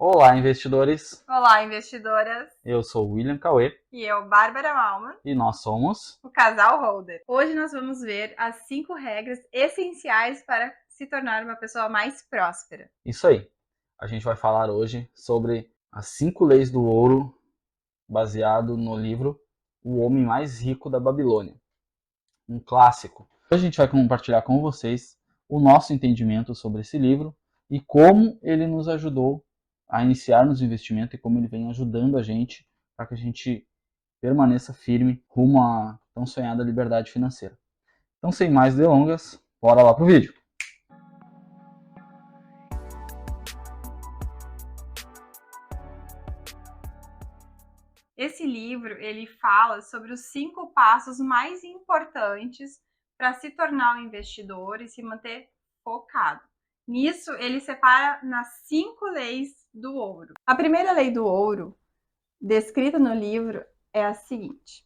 Olá, investidores! Olá, investidoras! Eu sou o William Cauê E eu, Bárbara Malman, e nós somos o Casal Holder. Hoje nós vamos ver as 5 regras essenciais para se tornar uma pessoa mais próspera. isso aí. A gente vai falar hoje sobre as 5 leis do ouro, baseado no livro O Homem Mais Rico da Babilônia, um clássico. Hoje a gente vai compartilhar com vocês o nosso entendimento sobre esse livro e como ele nos ajudou a iniciar nos investimentos e como ele vem ajudando a gente para que a gente permaneça firme rumo à tão sonhada liberdade financeira. Então, sem mais delongas, bora lá pro vídeo. Esse livro, ele fala sobre os 5 passos mais importantes para se tornar um investidor e se manter focado. Nisso, ele separa nas 5 leis do ouro. A primeira lei do ouro, descrita no livro, é a seguinte: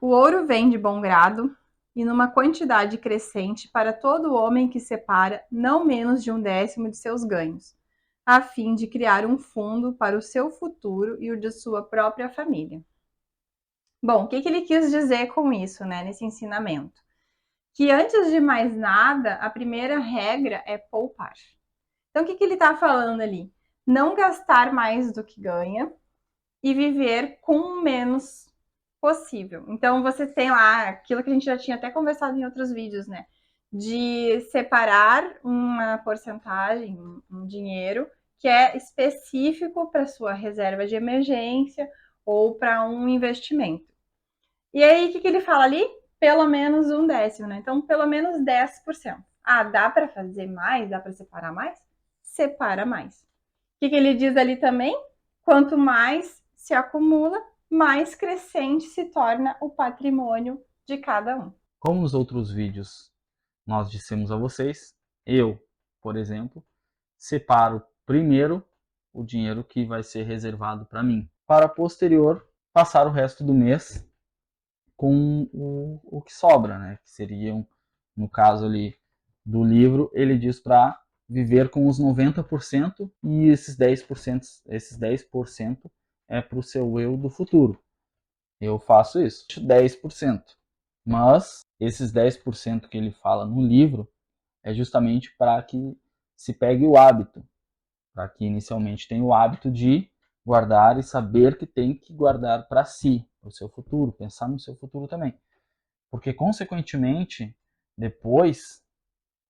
o ouro vem de bom grado e numa quantidade crescente para todo homem que separa não menos de 1/10 de seus ganhos, a fim de criar um fundo para o seu futuro e o de sua própria família. Bom, o que ele quis dizer com isso, né, nesse ensinamento? Que antes de mais nada, a primeira regra é poupar. Então, o que ele está falando ali? Não gastar mais do que ganha e viver com menos possível. Então, você tem lá aquilo que a gente já tinha até conversado em outros vídeos, né? De separar uma porcentagem, um dinheiro, que é específico para sua reserva de emergência ou para um investimento. E aí, o que ele fala ali? Pelo menos 1/10, né? Então, pelo menos 10%. Ah, dá para fazer mais? Dá para separar mais? Separa mais. O que ele diz ali também? Quanto mais se acumula, mais crescente se torna o patrimônio de cada um. Como nos outros vídeos nós dissemos a vocês, eu, por exemplo, separo primeiro o dinheiro que vai ser reservado para mim, para posterior passar o resto do mês com o que sobra, né? Que seriam, no caso ali do livro, ele diz para viver com os 90% e esses 10% é para o seu eu do futuro. Eu faço isso, 10%. Mas esses 10% que ele fala no livro é justamente para que se pegue o hábito, para que inicialmente tenha o hábito de guardar e saber que tem que guardar para si, para o seu futuro, pensar no seu futuro também. Porque, consequentemente, depois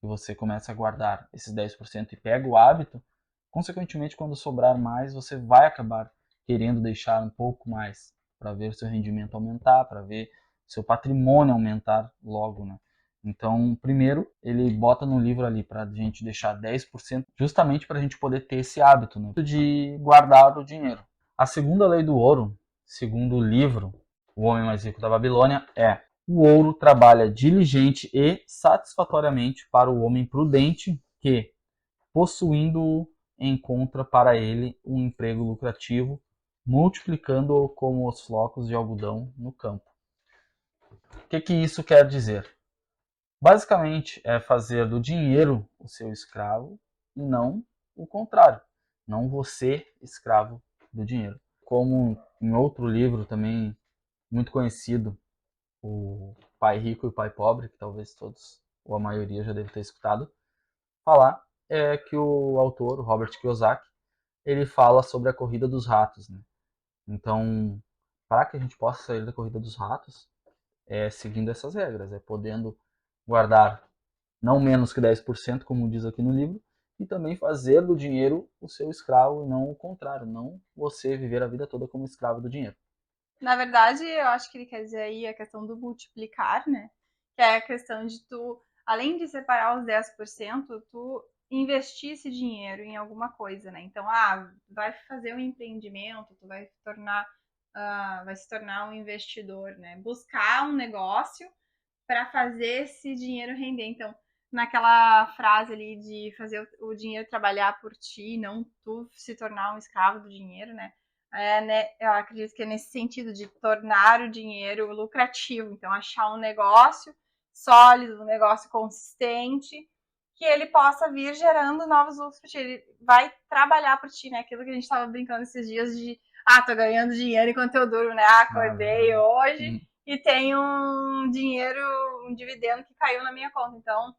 que você começa a guardar esses 10% e pega o hábito, consequentemente, quando sobrar mais, você vai acabar querendo deixar um pouco mais para ver o seu rendimento aumentar, para ver o seu patrimônio aumentar logo, né? Então, primeiro, ele bota no livro ali para a gente deixar 10%, justamente para a gente poder ter esse hábito, né, de guardar o dinheiro. A segunda lei do ouro, segundo o livro O Homem Mais Rico da Babilônia, é: o ouro trabalha diligente e satisfatoriamente para o homem prudente que, possuindo-o, encontra para ele um emprego lucrativo, multiplicando-o como os flocos de algodão no campo. O que isso quer dizer? Basicamente, é fazer do dinheiro o seu escravo e não o contrário. Não você escravo do dinheiro. Como em outro livro também muito conhecido, O Pai Rico e o Pai Pobre, que talvez todos ou a maioria já deve ter escutado falar, é que o autor, o Robert Kiyosaki, ele fala sobre a corrida dos ratos, né? Então, para que a gente possa sair da corrida dos ratos, é seguindo essas regras, é podendo guardar não menos que 10%, como diz aqui no livro, e também fazer do dinheiro o seu escravo e não o contrário, não você viver a vida toda como escravo do dinheiro. Na verdade, eu acho que ele quer dizer aí a questão do multiplicar, né? Que é a questão de tu, além de separar os 10%, tu investir esse dinheiro em alguma coisa, né? Então, vai fazer um empreendimento, tu vai vai se tornar um investidor, né? Buscar um negócio para fazer esse dinheiro render. Então, naquela frase ali de fazer o dinheiro trabalhar por ti, não tu se tornar um escravo do dinheiro, né? Né? Eu acredito que é nesse sentido de tornar o dinheiro lucrativo. Então, achar um negócio sólido, um negócio consistente, que ele possa vir gerando novos lucros para ti. Ele vai trabalhar por ti, né? Aquilo que a gente estava brincando esses dias de tô ganhando dinheiro enquanto eu durmo, né? Acordei hoje e tenho um dinheiro, um dividendo que caiu na minha conta. Então,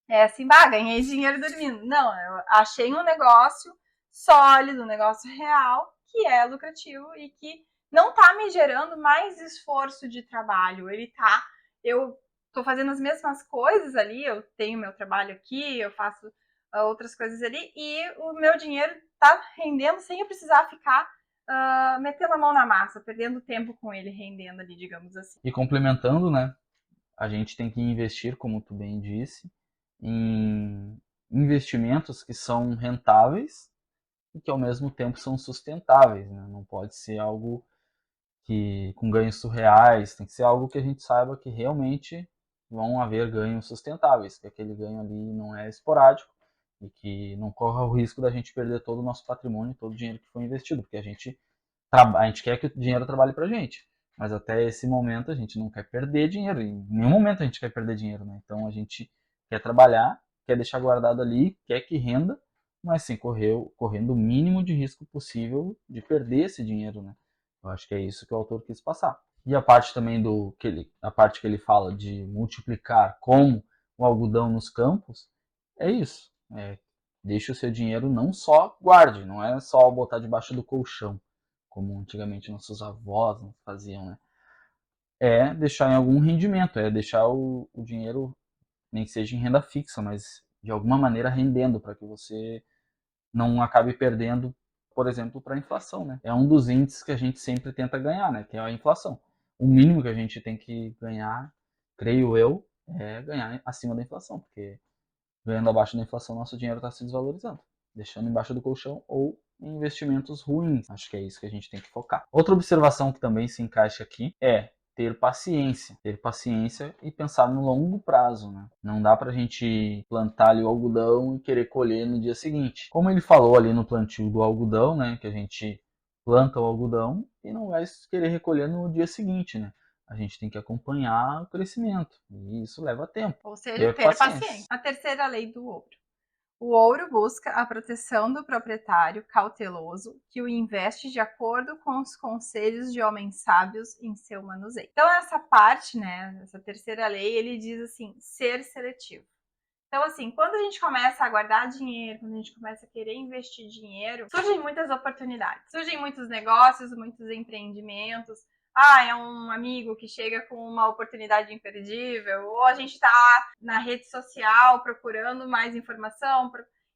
é assim, ganhei dinheiro dormindo. Não, eu achei um negócio sólido, um negócio real, que é lucrativo e que não tá me gerando mais esforço de trabalho. Eu tô fazendo as mesmas coisas ali, eu tenho meu trabalho aqui, eu faço outras coisas ali, e o meu dinheiro tá rendendo sem eu precisar ficar metendo a mão na massa, perdendo tempo com ele rendendo ali, digamos assim. E complementando, né, a gente tem que investir, como tu bem disse, em investimentos que são rentáveis e que ao mesmo tempo são sustentáveis, né? Não pode ser algo que com ganhos surreais, tem que ser algo que a gente saiba que realmente vão haver ganhos sustentáveis, que aquele ganho ali não é esporádico e que não corra o risco da gente perder todo o nosso patrimônio, todo o dinheiro que foi investido, porque a gente quer que o dinheiro trabalhe para a gente, mas até esse momento a gente não quer perder dinheiro, em nenhum momento a gente quer perder dinheiro, né? Então a gente quer trabalhar, quer deixar guardado ali, quer que renda, mas sem correndo o mínimo de risco possível de perder esse dinheiro, né? Eu acho que é isso que o autor quis passar. E a parte também a parte que ele fala de multiplicar como o algodão nos campos, é isso. Deixe o seu dinheiro, não só guarde, não é só botar debaixo do colchão, como antigamente nossos avós faziam, né? É deixar em algum rendimento, é deixar o dinheiro, nem que seja em renda fixa, mas de alguma maneira rendendo, para que você não acabe perdendo, por exemplo, para a inflação, né? É um dos índices que a gente sempre tenta ganhar, né? Que é a inflação. O mínimo que a gente tem que ganhar, creio eu, é ganhar acima da inflação, porque ganhando abaixo da inflação, nosso dinheiro está se desvalorizando, deixando embaixo do colchão ou em investimentos ruins. Acho que é isso que a gente tem que focar. Outra observação que também se encaixa aqui é ter paciência e pensar no longo prazo, né? Não dá pra gente plantar ali o algodão e querer colher no dia seguinte. Como ele falou ali no plantio do algodão, né, que a gente planta o algodão e não vai querer recolher no dia seguinte, né? A gente tem que acompanhar o crescimento e isso leva tempo. Ou seja, ter paciência. A terceira lei do ouro. O ouro busca a proteção do proprietário cauteloso que o investe de acordo com os conselhos de homens sábios em seu manuseio. Então, essa parte, né, essa terceira lei, ele diz assim, ser seletivo. Então, assim, quando a gente começa a guardar dinheiro, quando a gente começa a querer investir dinheiro, surgem muitas oportunidades, surgem muitos negócios, muitos empreendimentos. É um amigo que chega com uma oportunidade imperdível, ou a gente está na rede social procurando mais informação,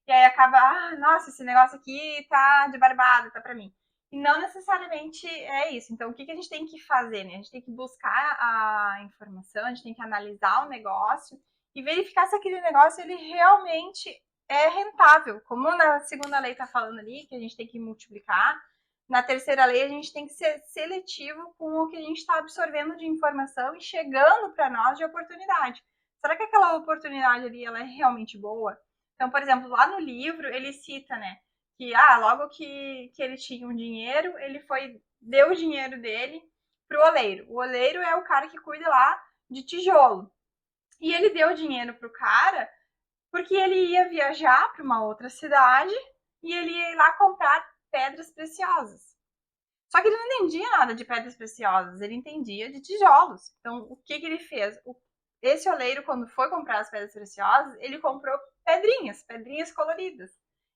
e aí acaba, nossa, esse negócio aqui tá de barbada, tá para mim. E não necessariamente é isso. Então, o que a gente tem que fazer, né? A gente tem que buscar a informação, a gente tem que analisar o negócio e verificar se aquele negócio ele realmente é rentável. Como na segunda lei está falando ali, que a gente tem que multiplicar, na terceira lei a gente tem que ser seletivo com o que a gente está absorvendo de informação e chegando para nós de oportunidade. Será que aquela oportunidade ali ela é realmente boa? Então, por exemplo, lá no livro ele cita, né, que logo que ele tinha um dinheiro, ele deu o dinheiro dele para o oleiro. O oleiro é o cara que cuida lá de tijolo. E ele deu dinheiro pro cara porque ele ia viajar para uma outra cidade e ele ia ir lá comprar pedras preciosas. Só que ele não entendia nada de pedras preciosas, ele entendia de tijolos. Então, o que ele fez? Esse oleiro, quando foi comprar as pedras preciosas, ele comprou pedrinhas coloridas.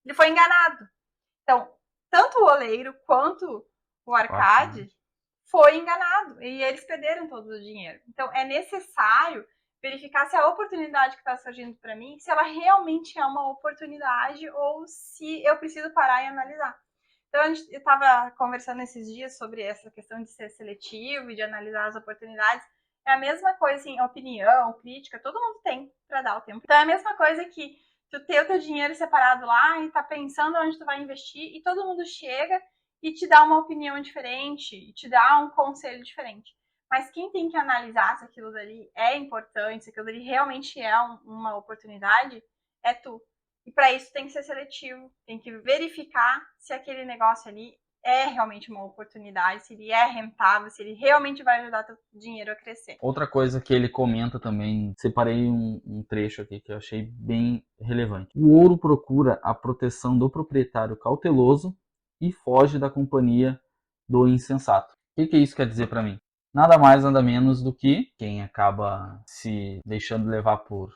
Ele foi enganado. Então, tanto o oleiro quanto o Arcade foi enganado e eles perderam todo o dinheiro. Então, é necessário verificar se a oportunidade que está surgindo para mim, se ela realmente é uma oportunidade ou se eu preciso parar e analisar. Então, eu estava conversando esses dias sobre essa questão de ser seletivo e de analisar as oportunidades. É a mesma coisa, assim, opinião, crítica, todo mundo tem para dar o tempo. Então, é a mesma coisa que tu ter o teu dinheiro separado lá e tá pensando onde tu vai investir e todo mundo chega e te dá uma opinião diferente, e te dá um conselho diferente. Mas quem tem que analisar se aquilo dali é importante, se aquilo dali realmente é uma oportunidade, é tu. E para isso tem que ser seletivo, tem que verificar se aquele negócio ali é realmente uma oportunidade, se ele é rentável, se ele realmente vai ajudar teu dinheiro a crescer. Outra coisa que ele comenta também, separei um trecho aqui que eu achei bem relevante. O ouro procura a proteção do proprietário cauteloso e foge da companhia do insensato. O que isso quer dizer para mim? Nada mais, nada menos do que quem acaba se deixando levar por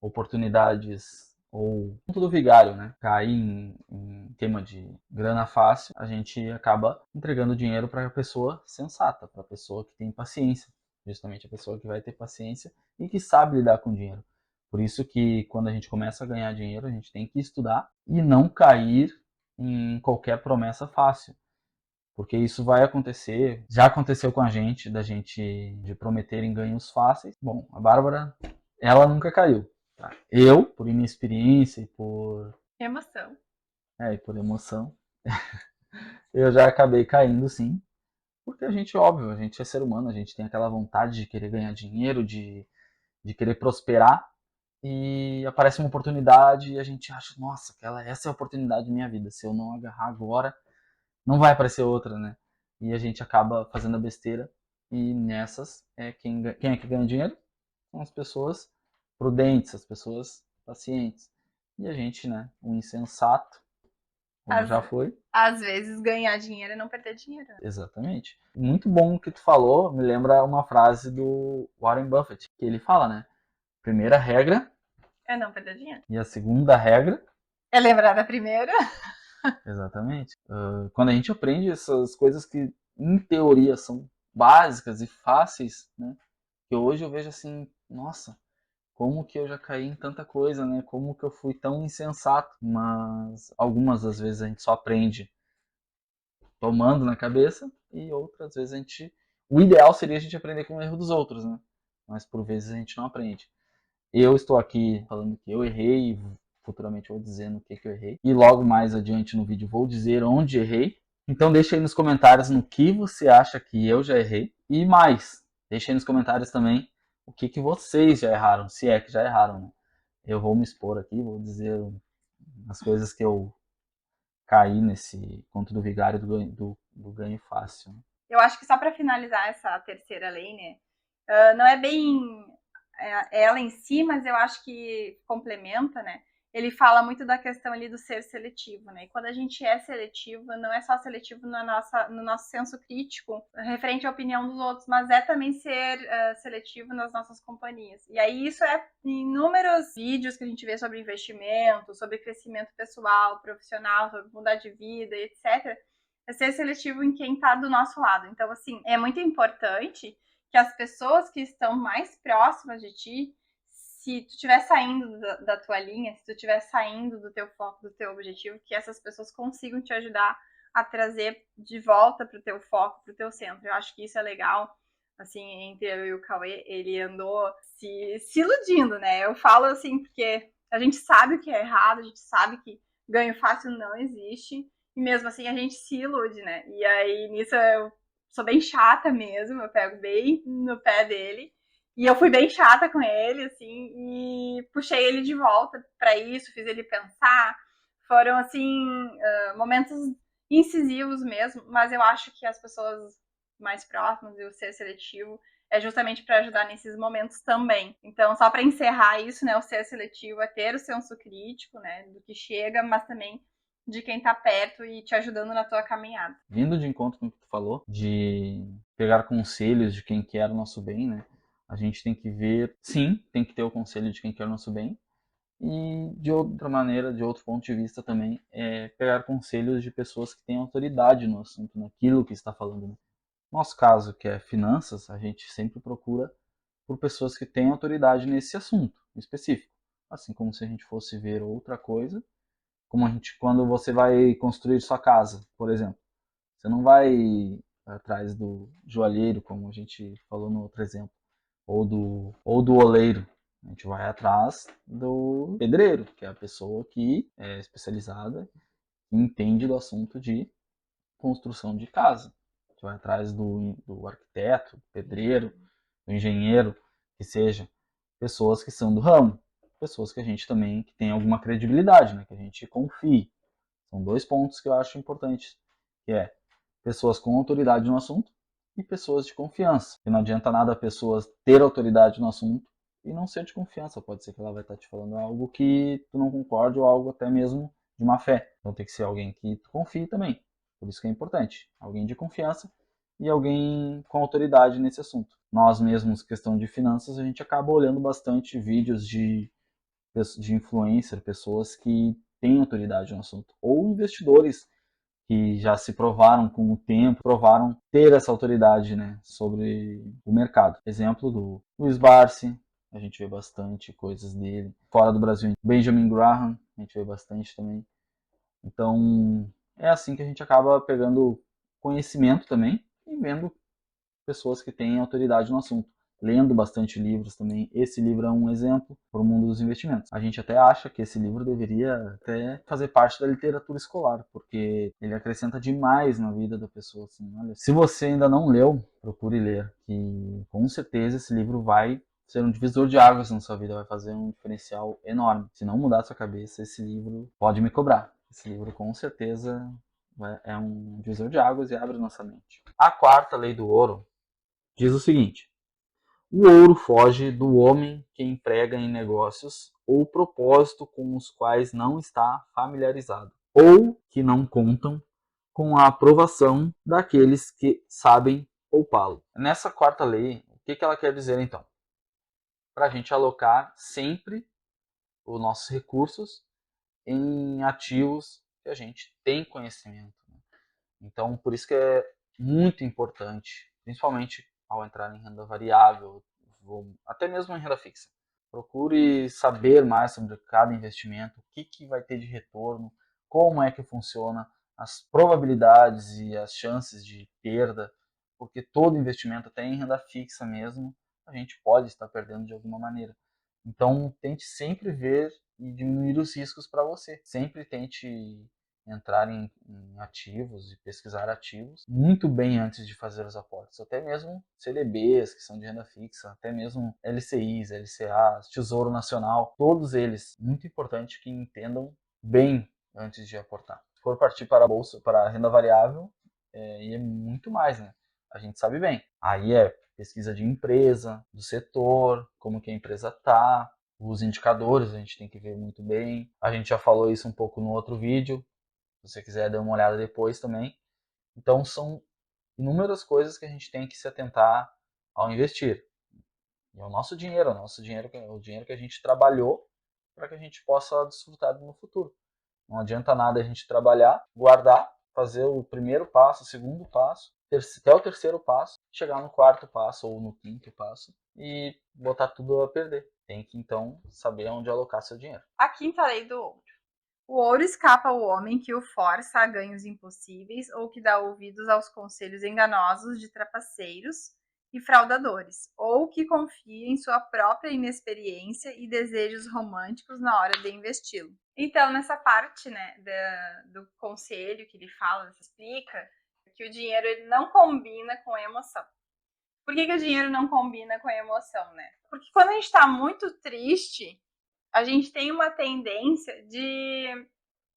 oportunidades ou ponto do vigário, né? Cair em tema de grana fácil, a gente acaba entregando dinheiro para a pessoa sensata, para a pessoa que tem paciência, justamente a pessoa que vai ter paciência e que sabe lidar com dinheiro. Por isso que quando a gente começa a ganhar dinheiro, a gente tem que estudar e não cair em qualquer promessa fácil. Porque isso vai acontecer, já aconteceu com a gente, da gente de prometerem ganhos fáceis. Bom, a Bárbara, ela nunca caiu. Tá? Eu, por inexperiência e Emoção. e por emoção, eu já acabei caindo sim. Porque a gente, óbvio, a gente é ser humano, a gente tem aquela vontade de querer ganhar dinheiro, de querer prosperar. E aparece uma oportunidade e a gente acha, nossa, essa é a oportunidade da minha vida. Se eu não agarrar agora, não vai aparecer outra, né? E a gente acaba fazendo a besteira. E nessas, quem é que ganha dinheiro? São as pessoas prudentes, as pessoas pacientes. E a gente, né, um insensato, como Às, já foi. às vezes ganhar dinheiro é não perder dinheiro. Exatamente. Muito bom o que tu falou, me lembra uma frase do Warren Buffett, que ele fala, né? Primeira regra É não perder dinheiro. e a segunda regra. É lembrar da primeira. Exatamente. Quando a gente aprende essas coisas que, em teoria, são básicas e fáceis, né? Que hoje eu vejo assim, nossa, como que eu já caí em tanta coisa, né? Como que eu fui tão insensato. Mas algumas das vezes a gente só aprende tomando na cabeça e outras vezes a gente... O ideal seria a gente aprender com o erro dos outros, né? Mas por vezes a gente não aprende. Eu estou aqui falando que eu errei, futuramente vou dizendo o que eu errei. E logo mais adiante no vídeo vou dizer onde errei. Então deixa aí nos comentários no que você acha que eu já errei. E mais, deixa aí nos comentários também o que vocês já erraram, se é que já erraram, né? Eu vou me expor aqui, vou dizer as coisas que eu caí nesse conto do vigário do ganho fácil. Né? Eu acho que só para finalizar essa terceira lei, né? Não é bem ela em si, mas eu acho que complementa, né? Ele fala muito da questão ali do ser seletivo, né? E quando a gente é seletivo, não é só seletivo no nosso senso crítico, referente à opinião dos outros, mas é também ser seletivo nas nossas companhias. E aí isso é em inúmeros vídeos que a gente vê sobre investimento, sobre crescimento pessoal, profissional, sobre mudar de vida, etc. É ser seletivo em quem está do nosso lado. Então, assim, é muito importante que as pessoas que estão mais próximas de ti, se tu estiver saindo da tua linha, se tu estiver saindo do teu foco, do teu objetivo, que essas pessoas consigam te ajudar a trazer de volta para o teu foco, para o teu centro. Eu acho que isso é legal. Assim, entre eu e o Cauê, ele andou se iludindo, né? Eu falo assim, porque a gente sabe o que é errado, a gente sabe que ganho fácil não existe, e mesmo assim a gente se ilude, né? E aí nisso eu sou bem chata mesmo, eu pego bem no pé dele. E eu fui bem chata com ele, assim, e puxei ele de volta para isso, fiz ele pensar. Foram, assim, momentos incisivos mesmo, mas eu acho que as pessoas mais próximas e o ser seletivo é justamente para ajudar nesses momentos também. Então, só para encerrar isso, né, o ser seletivo é ter o senso crítico, né, do que chega, mas também de quem tá perto e te ajudando na tua caminhada. Vindo de encontro com o que tu falou, de pegar conselhos de quem quer o nosso bem, né? A gente tem que ver, sim, tem que ter o conselho de quem quer o nosso bem, e de outra maneira, de outro ponto de vista também, é pegar conselhos de pessoas que têm autoridade no assunto, naquilo que está falando. Né? No nosso caso, que é finanças, a gente sempre procura por pessoas que têm autoridade nesse assunto específico. Assim como se a gente fosse ver outra coisa, como a gente, quando você vai construir sua casa, por exemplo. Você não vai atrás do joalheiro, como a gente falou no outro exemplo, ou do oleiro. A gente vai atrás do pedreiro, que é a pessoa que é especializada e entende do assunto de construção de casa. A gente vai atrás do arquiteto, do pedreiro, do engenheiro, que seja pessoas que são do ramo, pessoas que a gente também que tem alguma credibilidade, né, que a gente confie. São dois pontos que eu acho importantes, que é pessoas com autoridade no assunto e pessoas de confiança. E não adianta nada a pessoa ter autoridade no assunto e não ser de confiança. Pode ser que ela vai estar te falando algo que tu não concorde ou algo até mesmo de má fé. Então tem que ser alguém que tu confie também. Por isso que é importante. Alguém de confiança e alguém com autoridade nesse assunto. Nós mesmos, questão de finanças, a gente acaba olhando bastante vídeos de influencer, pessoas que têm autoridade no assunto. Ou investidores que já se provaram com o tempo, provaram ter essa autoridade, né, sobre o mercado. Exemplo do Luiz Barsi, a gente vê bastante coisas dele. Fora do Brasil, Benjamin Graham, a gente vê bastante também. Então, é assim que a gente acaba pegando conhecimento também e vendo pessoas que têm autoridade no assunto. Lendo bastante livros também. Esse livro é um exemplo para o mundo dos investimentos. A gente até acha que esse livro deveria até fazer parte da literatura escolar, porque ele acrescenta demais na vida da pessoa. Assim, olha, se você ainda não leu, procure ler, que com certeza esse livro vai ser um divisor de águas na sua vida, vai fazer um diferencial enorme. Se não mudar a sua cabeça, esse livro pode me cobrar. Esse livro com certeza é um divisor de águas e abre nossa mente. A quarta lei do ouro diz o seguinte: o ouro foge do homem que emprega em negócios ou propósito com os quais não está familiarizado, ou que não contam com a aprovação daqueles que sabem poupá-lo. Nessa quarta lei, o que ela quer dizer então? Para a gente alocar sempre os nossos recursos em ativos que a gente tem conhecimento. Então, por isso que é muito importante, principalmente ao entrar em renda variável, até mesmo em renda fixa. Procure saber mais sobre cada investimento, o que vai ter de retorno, como é que funciona, as probabilidades e as chances de perda, porque todo investimento, até em renda fixa mesmo, a gente pode estar perdendo de alguma maneira. Então, tente sempre ver e diminuir os riscos para você. Sempre tente entrar em ativos e pesquisar ativos muito bem antes de fazer os aportes. Até mesmo CDBs, que são de renda fixa, até mesmo LCIs, LCAs, Tesouro Nacional, todos eles, muito importante que entendam bem antes de aportar. Se for partir para a bolsa, para a renda variável, e é muito mais, né? A gente sabe bem. Aí é pesquisa de empresa, do setor, como que a empresa está, os indicadores a gente tem que ver muito bem. A gente já falou isso um pouco no outro vídeo, se você quiser dar uma olhada depois também. Então são inúmeras coisas que a gente tem que se atentar ao investir. E é o nosso dinheiro, o dinheiro que a gente trabalhou para que a gente possa desfrutar no futuro. Não adianta nada a gente trabalhar, guardar, fazer o primeiro passo, o segundo passo, até o terceiro passo, chegar no quarto passo ou no quinto passo e botar tudo a perder. Tem que então saber onde alocar seu dinheiro. A quinta lei do ouro. O ouro escapa ao homem que o força a ganhos impossíveis ou que dá ouvidos aos conselhos enganosos de trapaceiros e fraudadores, ou que confia em sua própria inexperiência e desejos românticos na hora de investi-lo. Então, nessa parte, né, do conselho que ele fala, explica que o dinheiro ele não combina com a emoção. Por que o dinheiro não combina com a emoção, né? Porque quando a gente está muito triste, a gente tem uma tendência de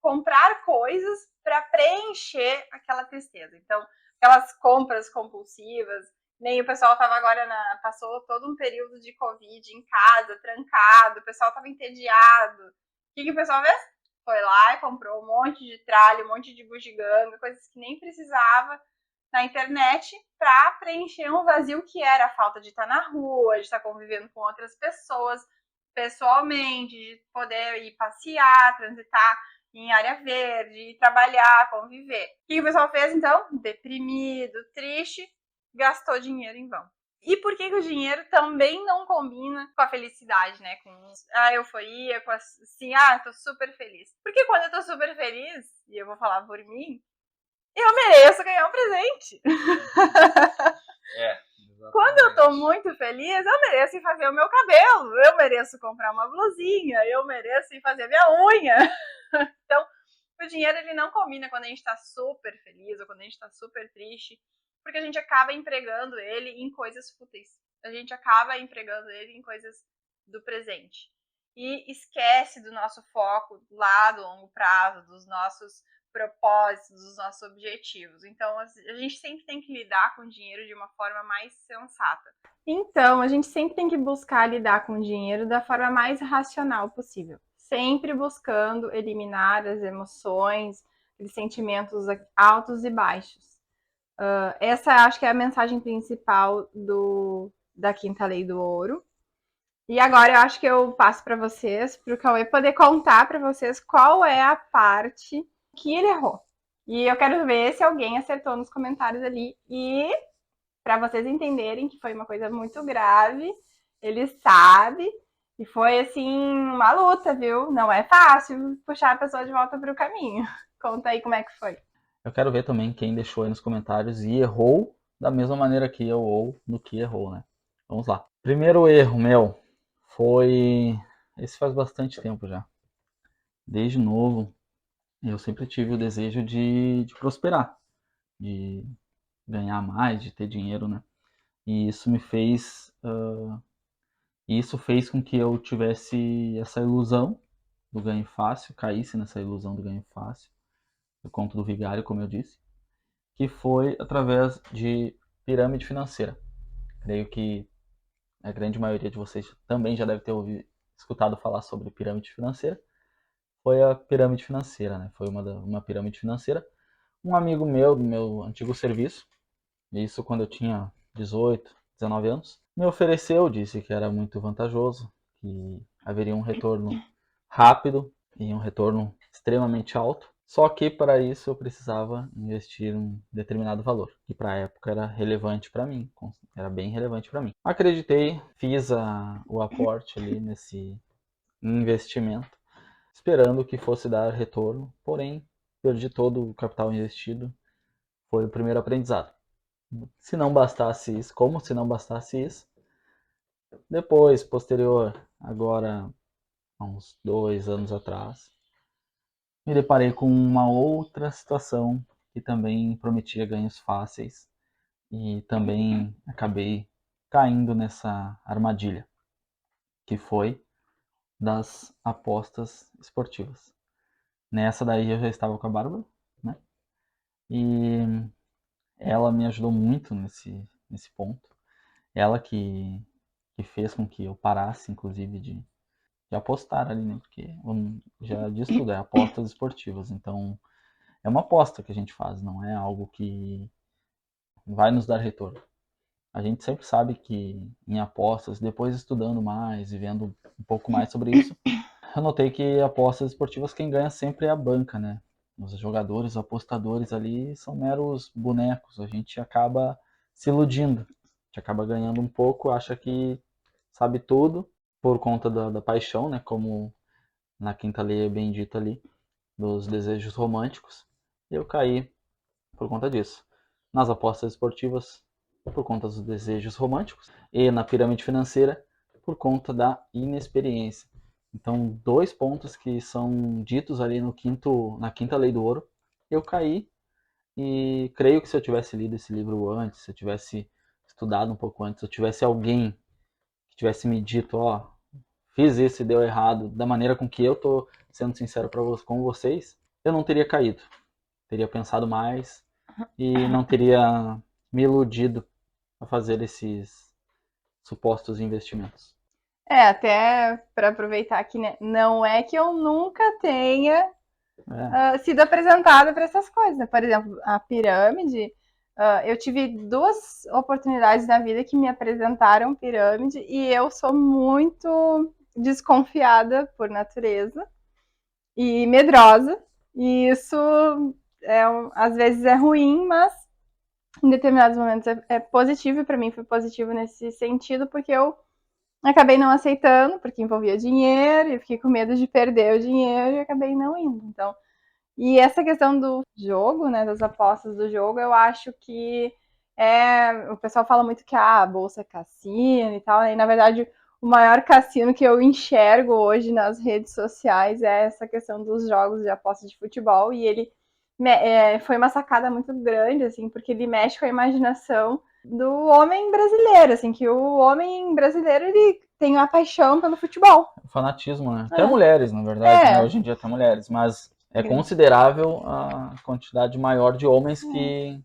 comprar coisas para preencher aquela tristeza. Então, aquelas compras compulsivas, nem o pessoal estava agora passou todo um período de Covid em casa, trancado, o pessoal estava entediado. O que o pessoal fez? Foi lá e comprou um monte de tralha, um monte de bugiganga, coisas que nem precisava na internet para preencher um vazio que era a falta de estar na rua, de estar convivendo com outras pessoas pessoalmente, de poder ir passear, transitar em área verde, trabalhar, conviver. O que o pessoal fez, então? Deprimido, triste, gastou dinheiro em vão. E por que o dinheiro também não combina com a felicidade, né? Com a euforia, com assim, tô super feliz. Porque quando eu tô super feliz, e eu vou falar por mim, eu mereço ganhar um presente. Quando eu tô muito feliz, eu mereço ir fazer o meu cabelo, eu mereço comprar uma blusinha, eu mereço ir fazer minha unha. Então, o dinheiro ele não combina quando a gente tá super feliz ou quando a gente tá super triste, porque a gente acaba empregando ele em coisas fúteis. A gente acaba empregando ele em coisas do presente. E esquece do nosso foco lá do longo prazo, dos nossos propósitos, dos nossos objetivos. Então, a gente sempre tem que lidar com o dinheiro de uma forma mais sensata. Então, a gente sempre tem que buscar lidar com o dinheiro da forma mais racional possível. Sempre buscando eliminar as emoções, os sentimentos altos e baixos. Essa acho que é a mensagem principal da Quinta Lei do Ouro. E agora eu acho que eu passo para vocês, para o Cauê poder contar para vocês qual é a parte que ele errou. E eu quero ver se alguém acertou nos comentários ali. E para vocês entenderem que foi uma coisa muito grave, ele sabe. E foi assim, uma luta, viu? Não é fácil puxar a pessoa de volta para o caminho. Conta aí como é que foi. Eu quero ver também quem deixou aí nos comentários e errou da mesma maneira que eu ou no que errou, né? Vamos lá. Primeiro erro meu foi... Esse faz bastante tempo já. Desde novo, eu sempre tive o desejo de prosperar, de ganhar mais, de ter dinheiro, né? E isso me fez... isso fez com que eu tivesse essa ilusão do ganho fácil, caísse nessa ilusão do ganho fácil, do conto do vigário, como eu disse, que foi através de pirâmide financeira. Creio que a grande maioria de vocês também já deve ter escutado falar sobre pirâmide financeira. Foi a pirâmide financeira, né? Foi uma pirâmide financeira. Um amigo meu, do meu antigo serviço, isso quando eu tinha 18, 19 anos, me ofereceu, disse que era muito vantajoso, que haveria um retorno rápido e um retorno extremamente alto. Só que para isso eu precisava investir um determinado valor, que para a época era relevante para mim, era bem relevante para mim. Acreditei, fiz o aporte ali nesse investimento, esperando que fosse dar retorno, porém perdi todo o capital investido. Foi o primeiro aprendizado. Se não bastasse isso, como se não bastasse isso, depois, posterior, agora, há uns 2 anos atrás, me deparei com uma outra situação que também prometia ganhos fáceis e também acabei caindo nessa armadilha, que foi das apostas esportivas. Nessa daí eu já estava com a Bárbara, né? E ela me ajudou muito nesse ponto. Ela que fez com que eu parasse, inclusive, de apostar ali, né? Porque já diz tudo, é apostas esportivas. Então, é uma aposta que a gente faz, não é algo que vai nos dar retorno. A gente sempre sabe que em apostas, depois estudando mais e vendo um pouco mais sobre isso, eu notei que apostas esportivas quem ganha sempre é a banca, né? Os jogadores, os apostadores ali são meros bonecos. A gente acaba se iludindo. A gente acaba ganhando um pouco, acha que sabe tudo por conta da paixão, né? Como na quinta lei é bem dito ali, dos desejos românticos. E eu caí por conta disso. Nas apostas esportivas, por conta dos desejos românticos. E na pirâmide financeira, por conta da inexperiência. Então, 2 pontos que são ditos ali na quinta lei do ouro, eu caí e creio que se eu tivesse lido esse livro antes, se eu tivesse estudado um pouco antes, se eu tivesse alguém que tivesse me dito, ó, fiz isso e deu errado, da maneira com que eu tô sendo sincero com vocês, eu não teria caído. Teria pensado mais e não teria me iludido a fazer esses supostos investimentos. Até para aproveitar aqui, né? Não é que eu nunca tenha sido apresentada para essas coisas, né? Por exemplo, a pirâmide, eu tive 2 oportunidades na vida que me apresentaram pirâmide e eu sou muito desconfiada por natureza e medrosa. E isso às vezes é ruim, mas em determinados momentos é positivo, e para mim foi positivo nesse sentido, porque eu acabei não aceitando, porque envolvia dinheiro, e fiquei com medo de perder o dinheiro e acabei não indo. Então, e essa questão do jogo, né, das apostas do jogo, eu acho que o pessoal fala muito que a bolsa é cassino e tal, e na verdade o maior cassino que eu enxergo hoje nas redes sociais é essa questão dos jogos de apostas de futebol, e ele foi uma sacada muito grande, assim, porque ele mexe com a imaginação do homem brasileiro, assim, que o homem brasileiro, ele tem uma paixão pelo futebol. O fanatismo, né? Até mulheres, na verdade, né? Hoje em dia até mulheres, mas É considerável a quantidade maior de homens que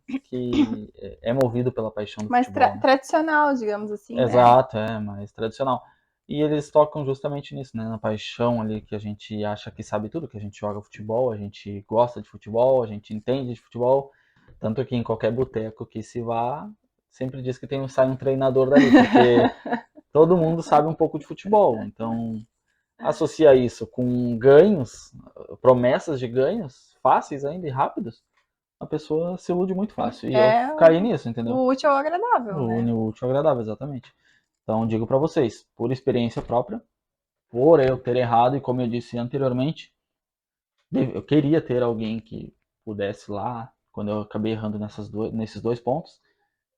é movido pela paixão do mais futebol. Né? Tradicional, digamos assim, Exato, mais tradicional. E eles tocam justamente nisso, né? Na paixão ali que a gente acha que sabe tudo, que a gente joga futebol, a gente gosta de futebol, a gente entende de futebol. Tanto que em qualquer boteco que se vá, sempre diz que sai um treinador dali, porque todo mundo sabe um pouco de futebol. Então, associa isso com ganhos, promessas de ganhos fáceis ainda e rápidos, a pessoa se ilude muito fácil. E eu caí nisso, entendeu? O útil ao agradável, né? O útil ao agradável, exatamente. Então, digo para vocês, por experiência própria, por eu ter errado, e como eu disse anteriormente, eu queria ter alguém que pudesse lá, quando eu acabei errando nesses dois pontos,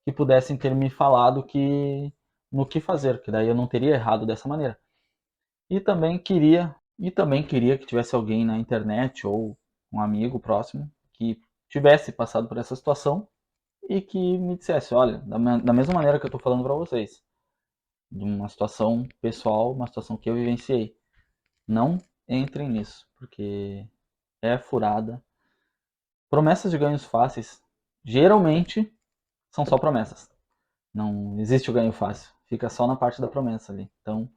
que pudessem ter me falado no que fazer, que daí eu não teria errado dessa maneira. E também queria que tivesse alguém na internet ou um amigo próximo que tivesse passado por essa situação e que me dissesse, olha, da mesma maneira que eu estou falando para vocês, de uma situação pessoal, uma situação que eu vivenciei, não entrem nisso, porque é furada. Promessas de ganhos fáceis, geralmente, são só promessas. Não existe o ganho fácil, fica só na parte da promessa ali. Então,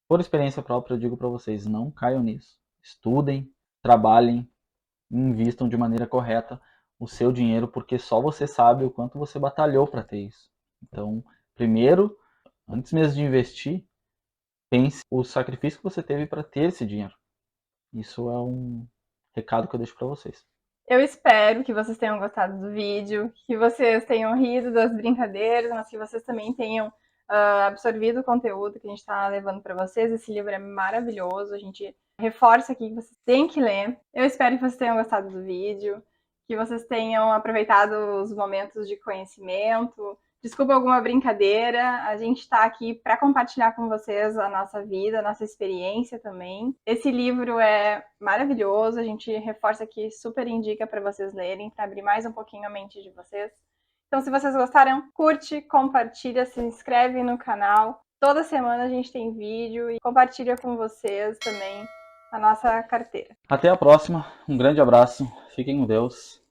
por experiência própria, eu digo para vocês, não caiam nisso. Estudem, trabalhem, invistam de maneira correta o seu dinheiro, porque só você sabe o quanto você batalhou para ter isso. Então, primeiro, antes mesmo de investir, pense o sacrifício que você teve para ter esse dinheiro. Isso é um recado que eu deixo para vocês. Eu espero que vocês tenham gostado do vídeo, que vocês tenham rido das brincadeiras, mas que vocês também tenham absorvido o conteúdo que a gente está levando para vocês. Esse livro é maravilhoso, a gente reforça aqui que vocês têm que ler. Eu espero que vocês tenham gostado do vídeo, que vocês tenham aproveitado os momentos de conhecimento. Desculpa alguma brincadeira, a gente está aqui para compartilhar com vocês a nossa vida, a nossa experiência também. Esse livro é maravilhoso, a gente reforça aqui, super indica para vocês lerem, para abrir mais um pouquinho a mente de vocês. Então, se vocês gostaram, curte, compartilha, se inscreve no canal. Toda semana a gente tem vídeo e compartilha com vocês também a nossa carteira. Até a próxima, um grande abraço, fiquem com Deus.